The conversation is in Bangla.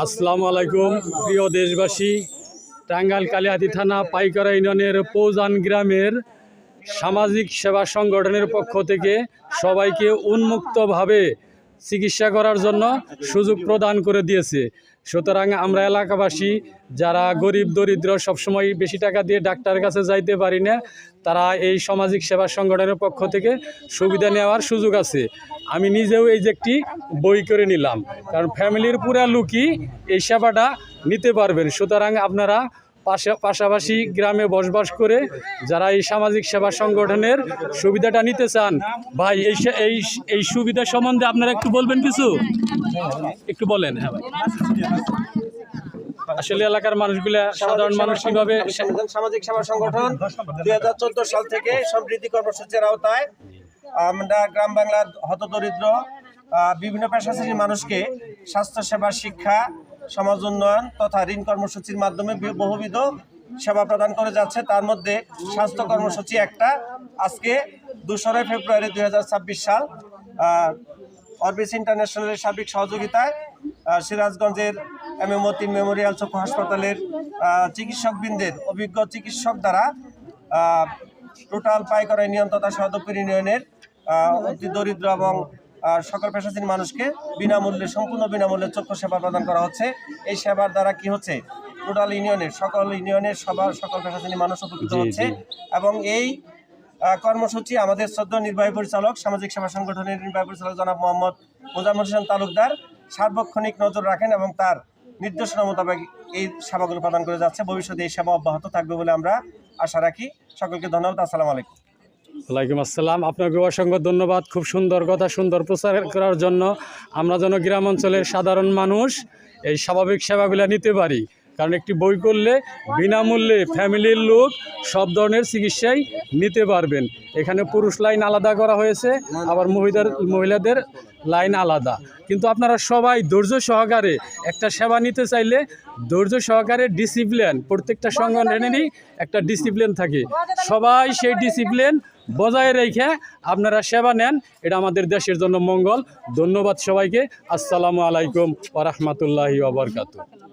আসসালামু আলাইকুম প্রিয় দেশবাসী। টাঙ্গাইল কালিহাতী থানা পাইকারা ইউনিয়নের পৌজান গ্রামের সামাজিক সেবা সংগঠনের পক্ষ থেকে সবাইকে উন্মুক্তভাবে চিকিৎসা করার জন্য সুযোগ প্রদান করে দিয়েছে। সুতরাং আমরা এলাকাবাসী যারা গরিব দরিদ্র সবসময় বেশি টাকা দিয়ে ডাক্তারের কাছে যাইতে পারি না, তারা এই সামাজিক সেবা সংগঠনের পক্ষ থেকে সুবিধা নেওয়ার সুযোগ আছে। আমি নিজেও এই যে একটি বই করে নিলাম, কারণ ফ্যামিলির পুরা লোকই এই সেবাটা নিতে পারবেন। সুতরাং আপনারা পাশাপাশি গ্রামে বসবাস করে যারা এই সামাজিক সেবা সংগঠনের সুবিধাটা নিতে চান, ভাই এই সুবিধা সম্বন্ধে আপনারা একটু বলবেন, কিছু একটু বলেন। হ্যাঁ ভাই, আসলে এলাকার মানুষগুলা, সাধারণ মানুষ কিভাবে সামাজিক সেবা সংগঠন 2014 সাল থেকে সমৃদ্ধি কর্মসূচির আওতায় আমরা গ্রাম বাংলার হতদরিদ্র বিভিন্ন পেশাজীবী মানুষকে স্বাস্থ্যসেবা, শিক্ষা, সমাজ উন্নয়ন তথা ঋণ কর্মসূচির মাধ্যমে বহুবিধ সেবা প্রদান করে যাচ্ছে। তার মধ্যে স্বাস্থ্য কর্মসূচি একটা। আজকে 2 ফেব্রুয়ারি 2026 সাল অরবিস ইন্টারন্যাশনালের সার্বিক সহযোগিতায় সিরাজগঞ্জের এম এ মতিন মেমোরিয়াল চক্ষু হাসপাতালের চিকিৎসকবৃন্দের অভিজ্ঞ চিকিৎসক দ্বারা টোটাল পাইকারা ইউনিয়ন তথা সদরপুর ইউনিয়নের অতি দরিদ্র এবং সকল পেশাজীবী মানুষকে বিনামূল্যে, সম্পূর্ণ বিনামূল্যে চক্ষু সেবা প্রদান করা হচ্ছে। এই সেবার দ্বারা কি হচ্ছে, টোটাল ইউনিয়নের সকল পেশাজীবী মানুষ উপকৃত হচ্ছে। এবং এই কর্মসূচি আমাদের শ্রদ্ধেয় নির্বাহী পরিচালক, সামাজিক সেবা সংগঠনের নির্বাহী পরিচালক জনাব মোহাম্মদ মোজাম্মেল হোসেন তালুকদার সার্বক্ষণিক নজর রাখেন এবং তার নির্দেশনা মোতাবেক এই সেবাগুলো প্রদান করে যাচ্ছে। ভবিষ্যতে এই সেবা অব্যাহত থাকবে বলে আমরা আশা রাখি। সকলকে ধন্যবাদ। আসসালামু আলাইকুম। ওয়ালাইকুম আসসালাম। আপনাকে অসংখ্য ধন্যবাদ খুব সুন্দর কথা, সুন্দর প্রচার করার জন্য। আমরা যেন গ্রাম অঞ্চলের সাধারণ মানুষ এই স্বাভাবিক সেবাগুলো নিতে পারি, কারণ একটি বই করলে বিনামূল্যে ফ্যামিলির লোক সব ধরনের চিকিৎসাই নিতে পারবেন। এখানে পুরুষ লাইন আলাদা করা হয়েছে, আবার মহিলাদের লাইন আলাদা। কিন্তু আপনারা সবাই ধৈর্য সহকারে একটা সেবা নিতে চাইলে ধৈর্য সহকারে ডিসিপ্লিন, প্রত্যেকটা সংগঠনেরই একটা ডিসিপ্লিন থাকে, সবাই সেই ডিসিপ্লিন বজায় রেখে আপনারা সেবা নেন। এটা আমাদের দেশের জন্য মঙ্গল। ধন্যবাদ সবাইকে। আসসালামু আলাইকুম ওয়া রাহমাতুল্লাহি ওয়া বারাকাতুহু।